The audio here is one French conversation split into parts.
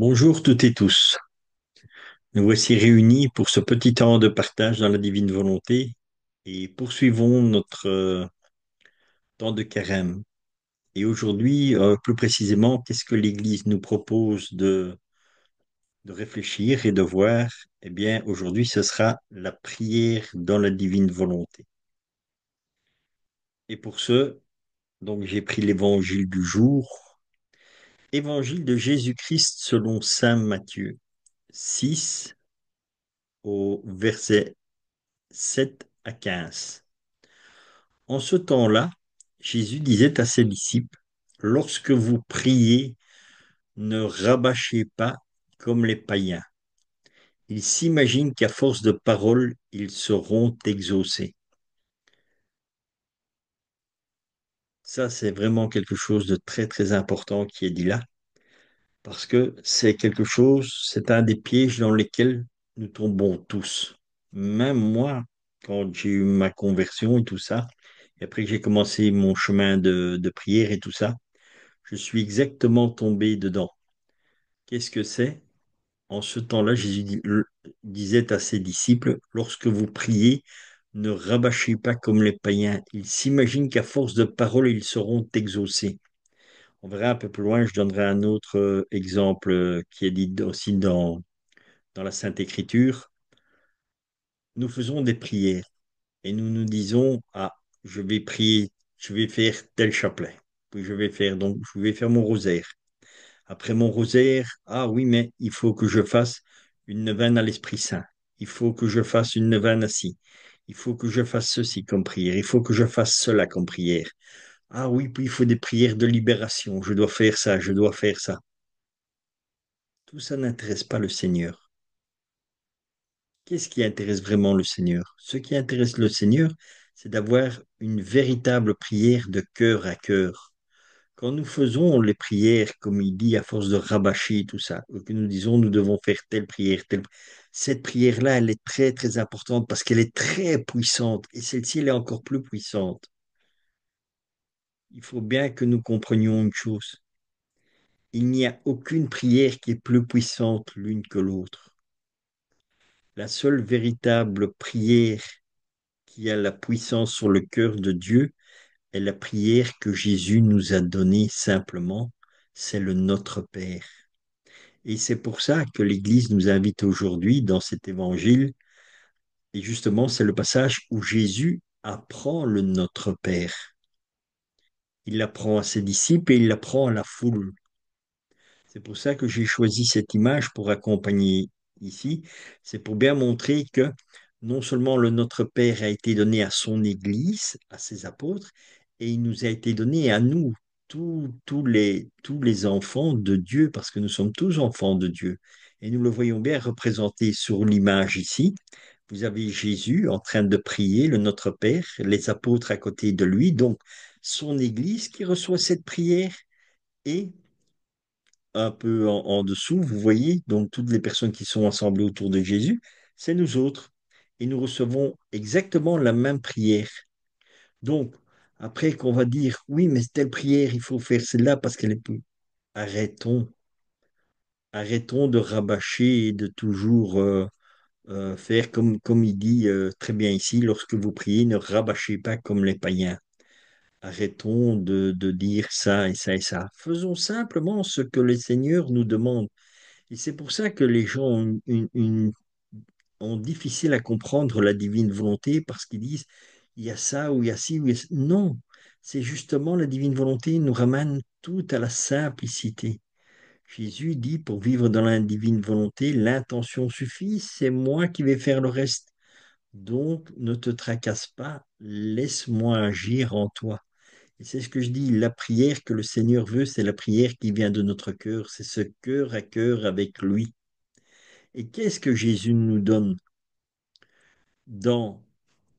Bonjour toutes et tous. Nous voici réunis pour ce petit temps de partage dans la divine volonté et poursuivons notre temps de carême. Et aujourd'hui, plus précisément, qu'est-ce que l'Église nous propose de réfléchir et de voir? Eh bien, aujourd'hui, ce sera la prière dans la divine volonté. Et pour ce, donc, j'ai pris l'évangile du jour, évangile de Jésus-Christ selon saint Matthieu 6 au verset 7 à 15. En ce temps-là, Jésus disait à ses disciples, lorsque vous priez, ne rabâchez pas comme les païens. Ils s'imaginent qu'à force de paroles, ils seront exaucés. Ça, c'est vraiment quelque chose de très, très important qui est dit là, parce que c'est quelque chose, c'est un des pièges dans lesquels nous tombons tous. Même moi, quand j'ai eu ma conversion et tout ça, et après que j'ai commencé mon chemin de prière et tout ça, je suis exactement tombé dedans. Qu'est-ce que c'est? En ce temps-là, disait à ses disciples, lorsque vous priez, ne rabâchez pas comme les païens. Ils s'imaginent qu'à force de paroles, ils seront exaucés. On verra un peu plus loin, je donnerai un autre exemple qui est dit aussi dans la Sainte Écriture. Nous faisons des prières et nous nous disons, ah, je vais prier, je vais faire tel chapelet, puis je vais faire mon rosaire. Après mon rosaire, ah oui, mais il faut que je fasse une neuvaine à l'Esprit Saint. Il faut que je fasse une neuvaine assis. Il faut que je fasse ceci comme prière. Il faut que je fasse cela comme prière. Ah oui, puis il faut des prières de libération. Je dois faire ça, je dois faire ça. Tout ça n'intéresse pas le Seigneur. Qu'est-ce qui intéresse vraiment le Seigneur? Ce qui intéresse le Seigneur, c'est d'avoir une véritable prière de cœur à cœur. Quand nous faisons les prières, comme il dit, à force de rabâcher tout ça, que nous disons nous devons faire telle prière, cette prière-là, elle est très, très importante parce qu'elle est très puissante et celle-ci, elle est encore plus puissante. Il faut bien que nous comprenions une chose. Il n'y a aucune prière qui est plus puissante l'une que l'autre. La seule véritable prière qui a la puissance sur le cœur de Dieu est la prière que Jésus nous a donnée simplement, c'est le Notre Père. Et c'est pour ça que l'Église nous invite aujourd'hui dans cet évangile. Et justement, c'est le passage où Jésus apprend le Notre Père. Il l'apprend à ses disciples et il l'apprend à la foule. C'est pour ça que j'ai choisi cette image pour accompagner ici. C'est pour bien montrer que non seulement le Notre Père a été donné à son Église, à ses apôtres, et il nous a été donné à nous, tous les enfants de Dieu, parce que nous sommes tous enfants de Dieu. Et nous le voyons bien représenté sur l'image ici. Vous avez Jésus en train de prier le Notre Père, les apôtres à côté de lui, donc son Église qui reçoit cette prière et un peu en dessous, vous voyez, donc toutes les personnes qui sont assemblées autour de Jésus, c'est nous autres. Et nous recevons exactement la même prière. Donc, après qu'on va dire, oui, mais telle prière, il faut faire celle-là parce qu'elle est plus. Arrêtons, arrêtons de rabâcher et de toujours faire comme il dit très bien ici, lorsque vous priez, ne rabâchez pas comme les païens. Arrêtons de dire ça et ça et ça. Faisons simplement ce que le Seigneur nous demande. Et c'est pour ça que les gens ont difficile à comprendre la divine volonté parce qu'ils disent il y a ça ou il y a ci ou il y a ça. Non, c'est justement la divine volonté nous ramène tout à la simplicité. Jésus dit pour vivre dans la divine volonté, l'intention suffit, c'est moi qui vais faire le reste. Donc ne te tracasse pas, laisse-moi agir en toi. Et c'est ce que je dis, la prière que le Seigneur veut, c'est la prière qui vient de notre cœur, c'est ce cœur à cœur avec lui. Et qu'est-ce que Jésus nous donne dans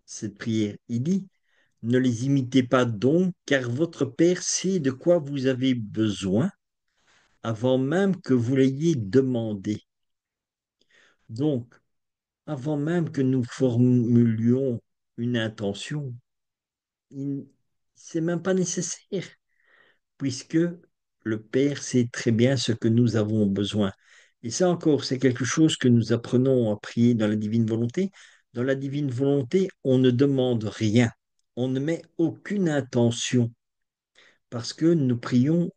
cette prière? Il dit, ne les imitez pas donc, car votre Père sait de quoi vous avez besoin avant même que vous l'ayez demandé. Donc, avant même que nous formulions une intention, c'est même pas nécessaire, puisque le Père sait très bien ce que nous avons besoin. Et ça encore, c'est quelque chose que nous apprenons à prier dans la divine volonté. Dans la divine volonté, on ne demande rien, on ne met aucune intention parce que nous prions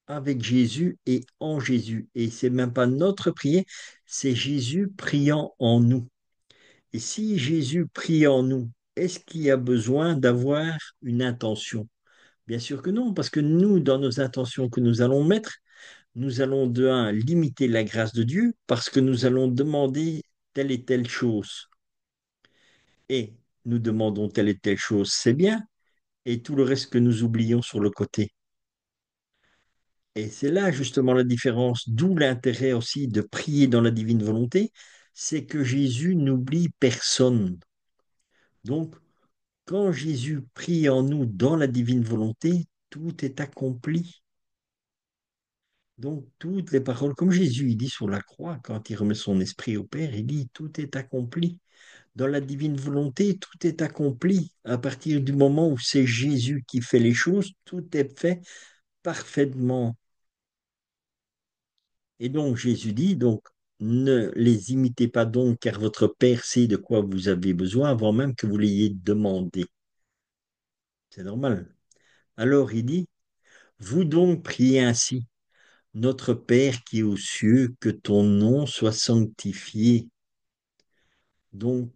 avec Jésus et en Jésus. Et c'est même pas notre prière, c'est Jésus priant en nous. Et si Jésus prie en nous, est-ce qu'il y a besoin d'avoir une intention? Bien sûr que non, parce que nous, dans nos intentions que nous allons mettre, nous allons de un limiter la grâce de Dieu parce que nous allons demander telle et telle chose. Et nous demandons telle et telle chose, c'est bien, et tout le reste que nous oublions sur le côté. Et c'est là justement la différence, d'où l'intérêt aussi de prier dans la divine volonté, c'est que Jésus n'oublie personne. Donc, quand Jésus prie en nous dans la divine volonté, tout est accompli. Donc, toutes les paroles, comme Jésus, il dit sur la croix, quand il remet son esprit au Père, il dit, tout est accompli. Dans la divine volonté, tout est accompli. À partir du moment où c'est Jésus qui fait les choses, tout est fait parfaitement. Et donc, Jésus dit, donc, ne les imitez pas donc, car votre Père sait de quoi vous avez besoin avant même que vous l'ayez demandé. C'est normal. Alors, il dit, vous donc priez ainsi. Notre Père qui est aux cieux, que ton nom soit sanctifié. Donc,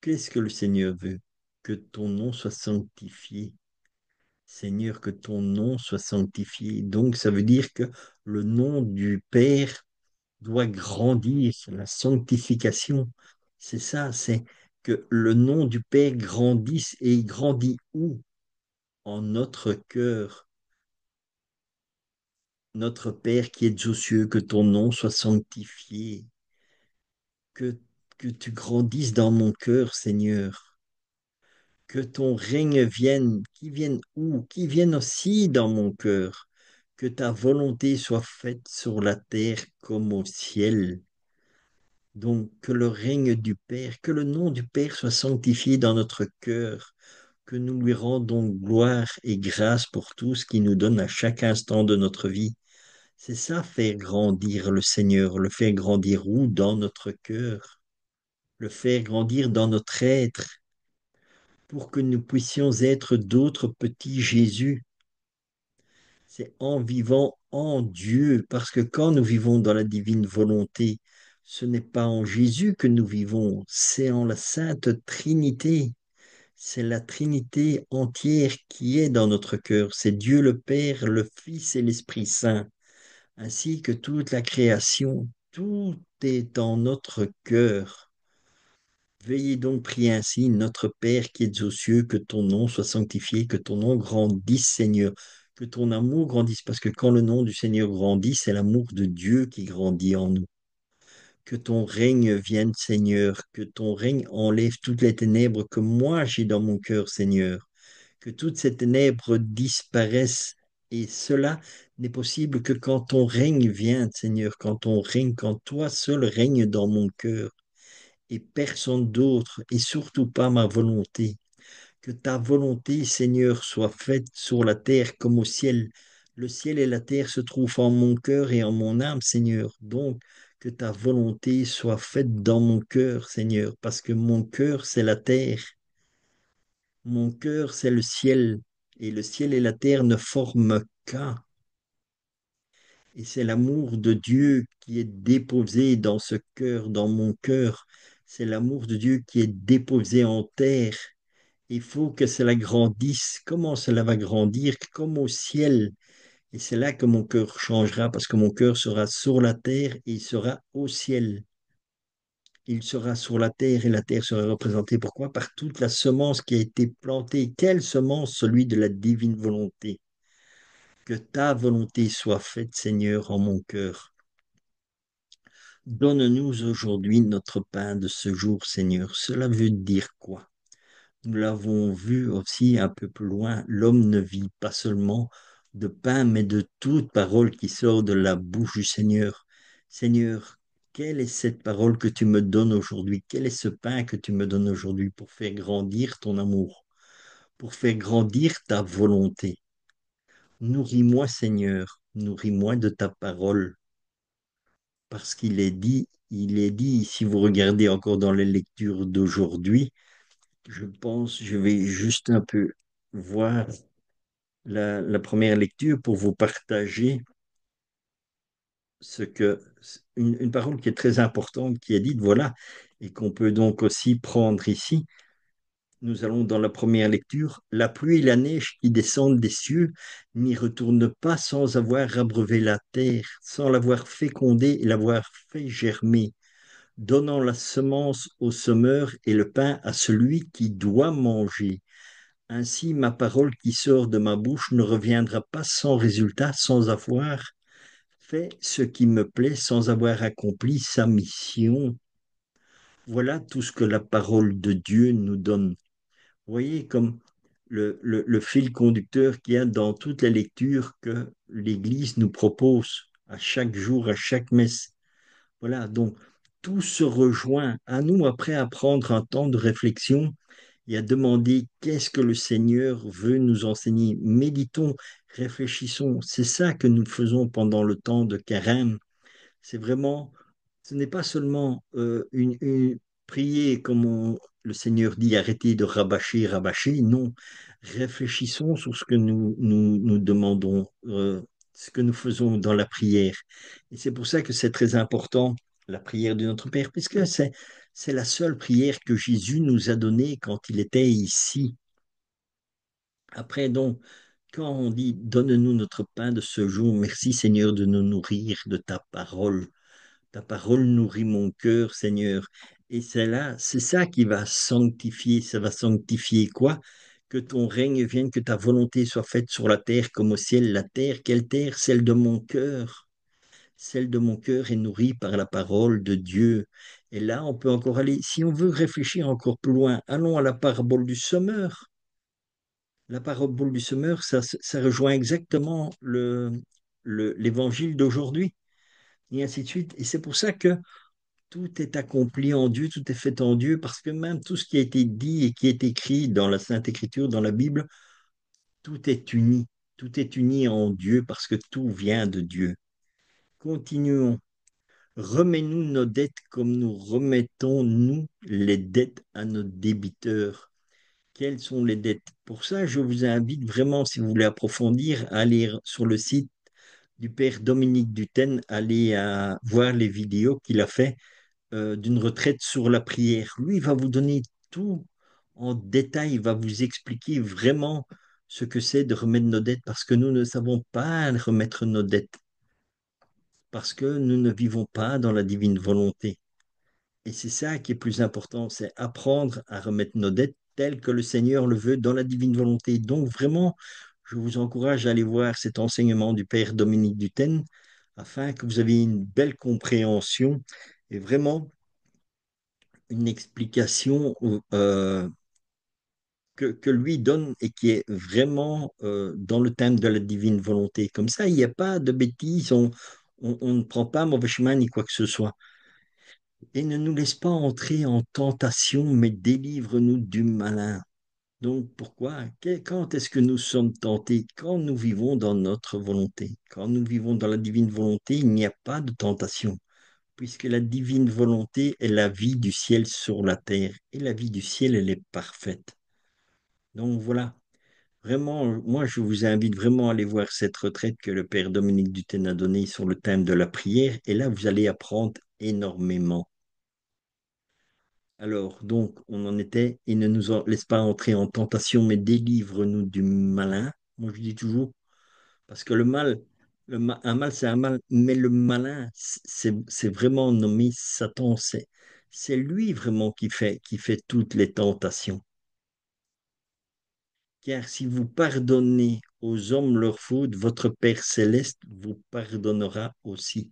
qu'est-ce que le Seigneur veut? Que ton nom soit sanctifié. Seigneur, que ton nom soit sanctifié. Donc, ça veut dire que le nom du Père doit grandir, la sanctification. C'est ça, c'est que le nom du Père grandisse et il grandit où? En notre cœur. Notre Père qui es aux cieux, que ton nom soit sanctifié. Que, que tu grandisses dans mon cœur, Seigneur. Que ton règne vienne, qui vienne où? Qui vienne aussi dans mon cœur. Que ta volonté soit faite sur la terre comme au ciel. Donc, que le règne du Père, que le nom du Père soit sanctifié dans notre cœur, que nous lui rendons gloire et grâce pour tout ce qu'il nous donne à chaque instant de notre vie. C'est ça, faire grandir le Seigneur, le faire grandir où? Dans notre cœur, le faire grandir dans notre être, pour que nous puissions être d'autres petits Jésus. C'est en vivant en Dieu, parce que quand nous vivons dans la divine volonté, ce n'est pas en Jésus que nous vivons, c'est en la Sainte Trinité. C'est la Trinité entière qui est dans notre cœur. C'est Dieu le Père, le Fils et l'Esprit Saint, ainsi que toute la création. Tout est en notre cœur. Veuillez donc prier ainsi, notre Père qui es aux cieux, que ton nom soit sanctifié, que ton nom grandisse, Seigneur, que ton amour grandisse, parce que quand le nom du Seigneur grandit, c'est l'amour de Dieu qui grandit en nous. Que ton règne vienne, Seigneur, que ton règne enlève toutes les ténèbres que moi j'ai dans mon cœur, Seigneur, que toutes ces ténèbres disparaissent. Et cela n'est possible que quand ton règne vient, Seigneur, quand ton règne, quand toi seul règne dans mon cœur et personne d'autre, et surtout pas ma volonté. Que ta volonté, Seigneur, soit faite sur la terre comme au ciel. Le ciel et la terre se trouvent en mon cœur et en mon âme, Seigneur. Donc, que ta volonté soit faite dans mon cœur, Seigneur, parce que mon cœur, c'est la terre. Mon cœur, c'est le ciel. Et le ciel et la terre ne forment qu'un. Et c'est l'amour de Dieu qui est déposé dans ce cœur, dans mon cœur. C'est l'amour de Dieu qui est déposé en terre. Il faut que cela grandisse. Comment cela va grandir? Comme au ciel. Et c'est là que mon cœur changera, parce que mon cœur sera sur la terre et il sera au ciel. Il sera sur la terre et la terre sera représentée. Pourquoi? Par toute la semence qui a été plantée. Quelle semence? Celui de la divine volonté. Que ta volonté soit faite, Seigneur, en mon cœur. Donne-nous aujourd'hui notre pain de ce jour, Seigneur. Cela veut dire quoi? Nous l'avons vu aussi un peu plus loin, l'homme ne vit pas seulement de pain, mais de toute parole qui sort de la bouche du Seigneur. Seigneur, quelle est cette parole que tu me donnes aujourd'hui? Quel est ce pain que tu me donnes aujourd'hui pour faire grandir ton amour, pour faire grandir ta volonté? Nourris-moi, Seigneur, nourris-moi de ta parole. parce il est dit, si vous regardez encore dans les lectures d'aujourd'hui, je pense, je vais juste un peu voir la première lecture pour vous partager ce que, une parole qui est très importante, qui est dite, voilà, et qu'on peut donc aussi prendre ici. Nous allons dans la première lecture. La pluie et la neige qui descendent des cieux n'y retournent pas sans avoir abreuvé la terre, sans l'avoir fécondée et l'avoir fait germer, donnant la semence au semeur et le pain à celui qui doit manger. Ainsi, ma parole qui sort de ma bouche ne reviendra pas sans résultat, sans avoir fait ce qui me plaît, sans avoir accompli sa mission. Voilà tout ce que la parole de Dieu nous donne. Vous voyez comme le fil conducteur qu'il y a dans toutes les lectures que l'Église nous propose à chaque jour, à chaque messe. Voilà, donc tout se rejoint. À nous après à prendre un temps de réflexion et à demander qu'est-ce que le Seigneur veut nous enseigner. Méditons, réfléchissons. C'est ça que nous faisons pendant le temps de carême. C'est vraiment, ce n'est pas seulement prier comme le Seigneur dit, arrêtez de rabâcher, rabâcher. Non, réfléchissons sur ce que nous demandons, ce que nous faisons dans la prière. Et c'est pour ça que c'est très important, la prière de notre Père, puisque c'est la seule prière que Jésus nous a donnée quand il était ici. Après, donc, quand on dit, donne-nous notre pain de ce jour, merci Seigneur de nous nourrir de ta parole. Ta parole nourrit mon cœur, Seigneur. Et c'est là, c'est ça qui va sanctifier. Ça va sanctifier quoi? Que ton règne vienne, que ta volonté soit faite sur la terre comme au ciel. La terre, quelle terre? Celle de mon cœur. Celle de mon cœur est nourrie par la parole de Dieu. Et là, on peut encore aller, si on veut réfléchir encore plus loin, allons à la parabole du semeur. La parabole du semeur, ça rejoint exactement l'évangile d'aujourd'hui, et ainsi de suite. Et c'est pour ça que tout est accompli en Dieu, tout est fait en Dieu, parce que même tout ce qui a été dit et qui est écrit dans la Sainte Écriture, dans la Bible, tout est uni. Tout est uni en Dieu parce que tout vient de Dieu. Continuons. Remets-nous nos dettes comme nous remettons, nous, les dettes à nos débiteurs. Quelles sont les dettes? Pour ça, je vous invite vraiment, si vous voulez approfondir, à aller sur le site du Père Dominique Duten, aller à voir les vidéos qu'il a fait d'une retraite sur la prière. Lui, il va vous donner tout en détail, il va vous expliquer vraiment ce que c'est de remettre nos dettes, parce que nous ne savons pas remettre nos dettes, parce que nous ne vivons pas dans la divine volonté. Et c'est ça qui est plus important, c'est apprendre à remettre nos dettes telles que le Seigneur le veut dans la divine volonté. Donc vraiment, je vous encourage à aller voir cet enseignement du Père Dominique Duten afin que vous ayez une belle compréhension et vraiment une explication que lui donne et qui est vraiment dans le thème de la divine volonté. Comme ça, il n'y a pas de bêtises, on ne prend pas mauvais chemin ni quoi que ce soit. Et ne nous laisse pas entrer en tentation, mais délivre-nous du malin. Donc pourquoi? Quand est-ce que nous sommes tentés? Quand nous vivons dans notre volonté. Quand nous vivons dans la divine volonté, il n'y a pas de tentation, puisque la divine volonté est la vie du ciel sur la terre. Et la vie du ciel, elle est parfaite. Donc voilà, vraiment, moi je vous invite vraiment à aller voir cette retraite que le Père Dominique Duten a donnée sur le thème de la prière. Et là, vous allez apprendre énormément. Alors, donc, on en était, et ne nous laisse pas entrer en tentation, mais délivre-nous du malin. Moi, je dis toujours, parce que le mal, un mal, c'est un mal, mais le malin, c'est vraiment nommé Satan. C'est lui vraiment qui fait toutes les tentations. Car si vous pardonnez aux hommes leurs fautes, votre Père céleste vous pardonnera aussi.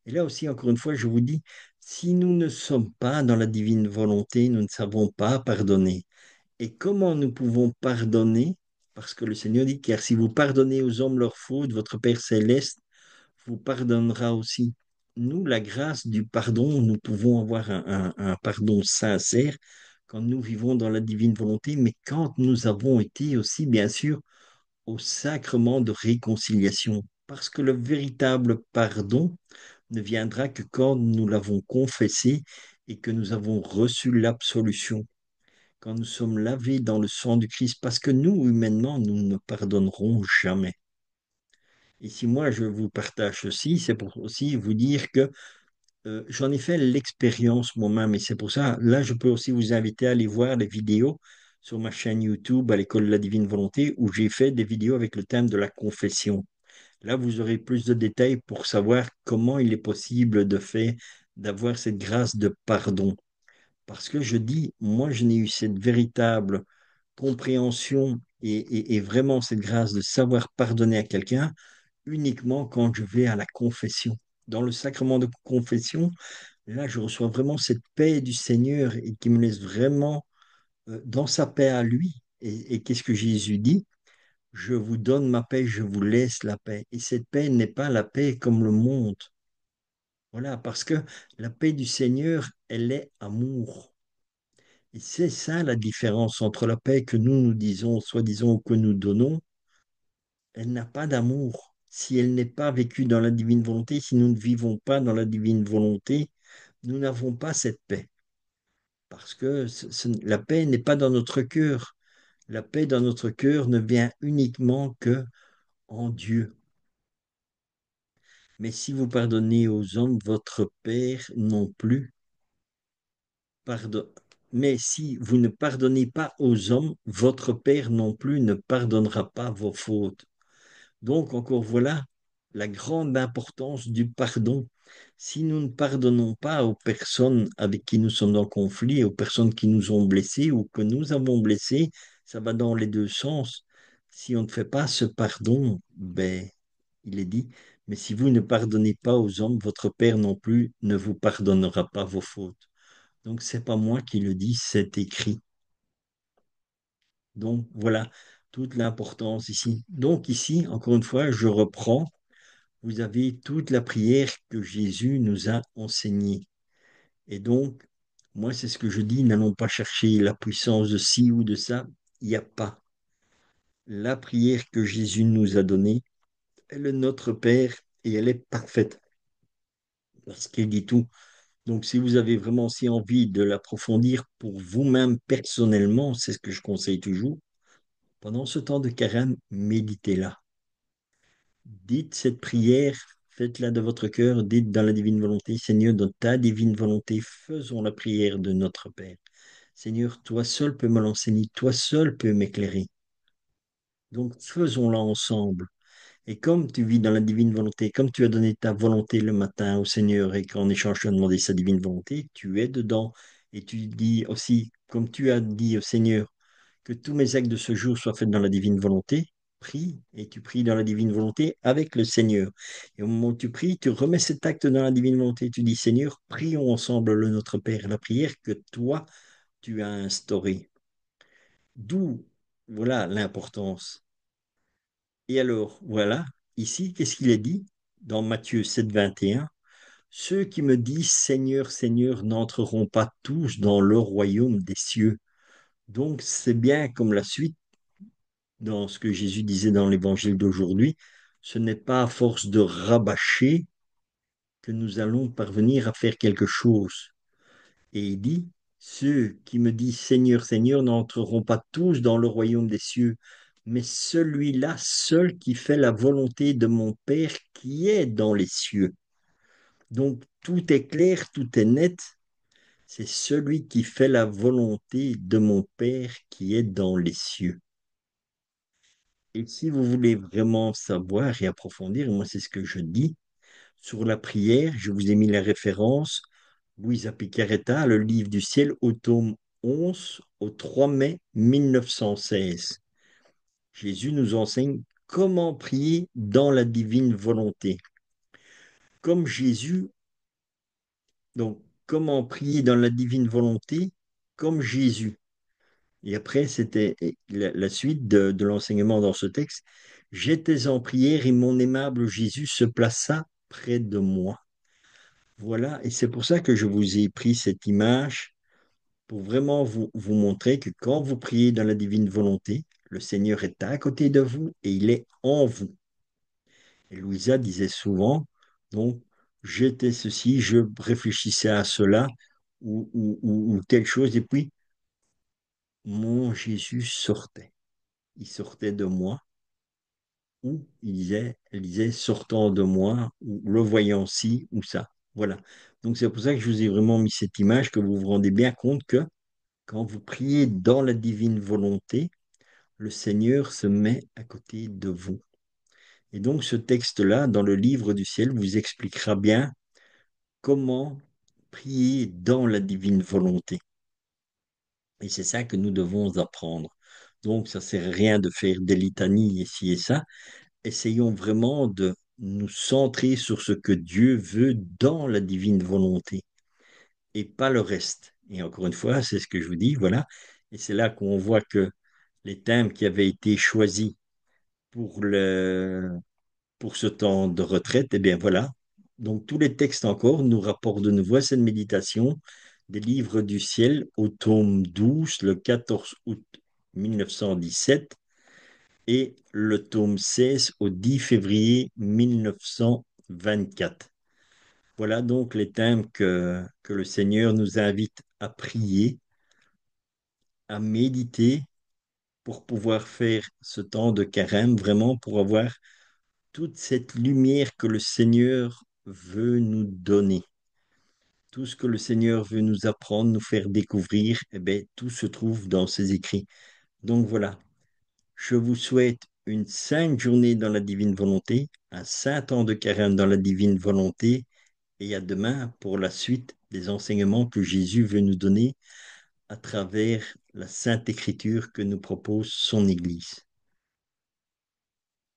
Et là aussi, encore une fois, je vous dis, si nous ne sommes pas dans la divine volonté, nous ne savons pas pardonner. Et comment nous pouvons pardonner? Parce que le Seigneur dit, car si vous pardonnez aux hommes leurs fautes, votre Père céleste vous pardonnera aussi. Nous, la grâce du pardon, nous pouvons avoir un pardon sincère quand nous vivons dans la divine volonté, mais quand nous avons été aussi, bien sûr, au sacrement de réconciliation. Parce que le véritable pardon ne viendra que quand nous l'avons confessé et que nous avons reçu l'absolution, quand nous sommes lavés dans le sang du Christ, parce que nous, humainement, nous ne pardonnerons jamais. Et si moi je vous partage ceci, c'est pour aussi vous dire que j'en ai fait l'expérience moi-même et c'est pour ça, là, je peux aussi vous inviter à aller voir les vidéos sur ma chaîne YouTube à l'École de la Divine Volonté où j'ai fait des vidéos avec le thème de la confession. Là, vous aurez plus de détails pour savoir comment il est possible de faire, d'avoir cette grâce de pardon. Parce que je dis, moi, je n'ai eu cette véritable compréhension et vraiment cette grâce de savoir pardonner à quelqu'un uniquement quand je vais à la confession. Dans le sacrement de confession, là, je reçois vraiment cette paix du Seigneur et qui me laisse vraiment dans sa paix à lui. Et qu'est-ce que Jésus dit? Je vous donne ma paix, je vous laisse la paix. Et cette paix n'est pas la paix comme le monde. Voilà, parce que la paix du Seigneur, elle est amour. Et c'est ça la différence entre la paix que nous nous disons, soi-disant, ou que nous donnons. Elle n'a pas d'amour. Si elle n'est pas vécue dans la divine volonté, si nous ne vivons pas dans la divine volonté, nous n'avons pas cette paix. Parce que la paix n'est pas dans notre cœur. La paix dans notre cœur ne vient uniquement que en Dieu. Mais si vous pardonnez aux hommes, votre Père non plus pardonne. Mais si vous ne pardonnez pas aux hommes, votre Père non plus ne pardonnera pas vos fautes. Donc, encore voilà la grande importance du pardon. Si nous ne pardonnons pas aux personnes avec qui nous sommes en conflit, aux personnes qui nous ont blessés ou que nous avons blessés, ça va dans les deux sens. Si on ne fait pas ce pardon, ben, il est dit, mais si vous ne pardonnez pas aux hommes, votre Père non plus ne vous pardonnera pas vos fautes. Donc, c'est pas moi qui le dis, c'est écrit. Donc, voilà toute l'importance ici. Donc, ici, encore une fois, je reprends. Vous avez toute la prière que Jésus nous a enseignée. Et donc, moi, c'est ce que je dis, n'allons pas chercher la puissance de ci ou de ça. Il n'y a pas. La prière que Jésus nous a donnée, elle est notre Père et elle est parfaite parce qu'il dit tout. Donc, si vous avez vraiment si envie de l'approfondir pour vous-même personnellement, c'est ce que je conseille toujours, pendant ce temps de carême, méditez-la. Dites cette prière, faites-la de votre cœur, dites dans la divine volonté, Seigneur, dans ta divine volonté, faisons la prière de notre Père. Seigneur, toi seul peux me l'enseigner, toi seul peux m'éclairer. Donc faisons-la ensemble. Et comme tu vis dans la divine volonté, comme tu as donné ta volonté le matin au Seigneur et qu'en échange tu as demandé sa divine volonté, tu es dedans. Et tu dis aussi, comme tu as dit au Seigneur, que tous mes actes de ce jour soient faits dans la divine volonté, prie et tu pries dans la divine volonté avec le Seigneur. Et au moment où tu pries, tu remets cet acte dans la divine volonté. Tu dis, Seigneur, prions ensemble le Notre Père, la prière que toi, tu as instaurée. D'où, voilà l'importance. Et alors, voilà, ici, qu'est-ce qu'il est dit dans Matthieu 7, 21? Ceux qui me disent Seigneur, Seigneur n'entreront pas tous dans le royaume des cieux. Donc, c'est bien comme la suite dans ce que Jésus disait dans l'évangile d'aujourd'hui. Ce n'est pas à force de rabâcher que nous allons parvenir à faire quelque chose. Et il dit, ceux qui me disent Seigneur, Seigneur n'entreront pas tous dans le royaume des cieux, mais celui-là seul qui fait la volonté de mon Père qui est dans les cieux. Donc tout est clair, tout est net. C'est celui qui fait la volonté de mon Père qui est dans les cieux. Et si vous voulez vraiment savoir et approfondir, moi c'est ce que je dis, sur la prière, je vous ai mis la référence, Luisa Picaretta, Le Livre du ciel, au tome 11, au 3 mai 1916. Jésus nous enseigne comment prier dans la divine volonté. Comme Jésus, donc comment prier dans la divine volonté, comme Jésus. Et après, c'était la suite de l'enseignement dans ce texte. J'étais en prière et mon aimable Jésus se plaça près de moi. Voilà, et c'est pour ça que je vous ai pris cette image pour vraiment vous montrer que quand vous priez dans la divine volonté, le Seigneur est à côté de vous et il est en vous. Et Louisa disait souvent, donc, j'étais ceci, je réfléchissais à cela ou telle chose, et puis mon Jésus sortait. Il sortait de moi, ou elle disait, sortant de moi, ou le voyant ci ou ça. Voilà. Donc c'est pour ça que je vous ai vraiment mis cette image, que vous vous rendez bien compte que quand vous priez dans la divine volonté, le Seigneur se met à côté de vous. Et donc ce texte-là, dans le livre du ciel, vous expliquera bien comment prier dans la divine volonté. Et c'est ça que nous devons apprendre. Donc ça ne sert à rien de faire des litanies ici et ça. Essayons vraiment de nous centrer sur ce que Dieu veut dans la divine volonté et pas le reste. Et encore une fois, c'est ce que je vous dis, voilà. Et c'est là qu'on voit que les thèmes qui avaient été choisis pour pour ce temps de retraite, eh bien voilà. Donc tous les textes encore nous rapportent de nouveau à cette méditation des livres du ciel au tome 12, le 14 août 1917, et le tome 16 au 10 février 1924. Voilà donc les thèmes que le Seigneur nous invite à prier, à méditer pour pouvoir faire ce temps de carême, vraiment pour avoir toute cette lumière que le Seigneur veut nous donner. Tout ce que le Seigneur veut nous apprendre, nous faire découvrir, eh bien, tout se trouve dans ses écrits. Donc voilà, je vous souhaite une sainte journée dans la divine volonté, un saint temps de carême dans la divine volonté, et à demain pour la suite des enseignements que Jésus veut nous donner à travers la Sainte Écriture que nous propose son Église.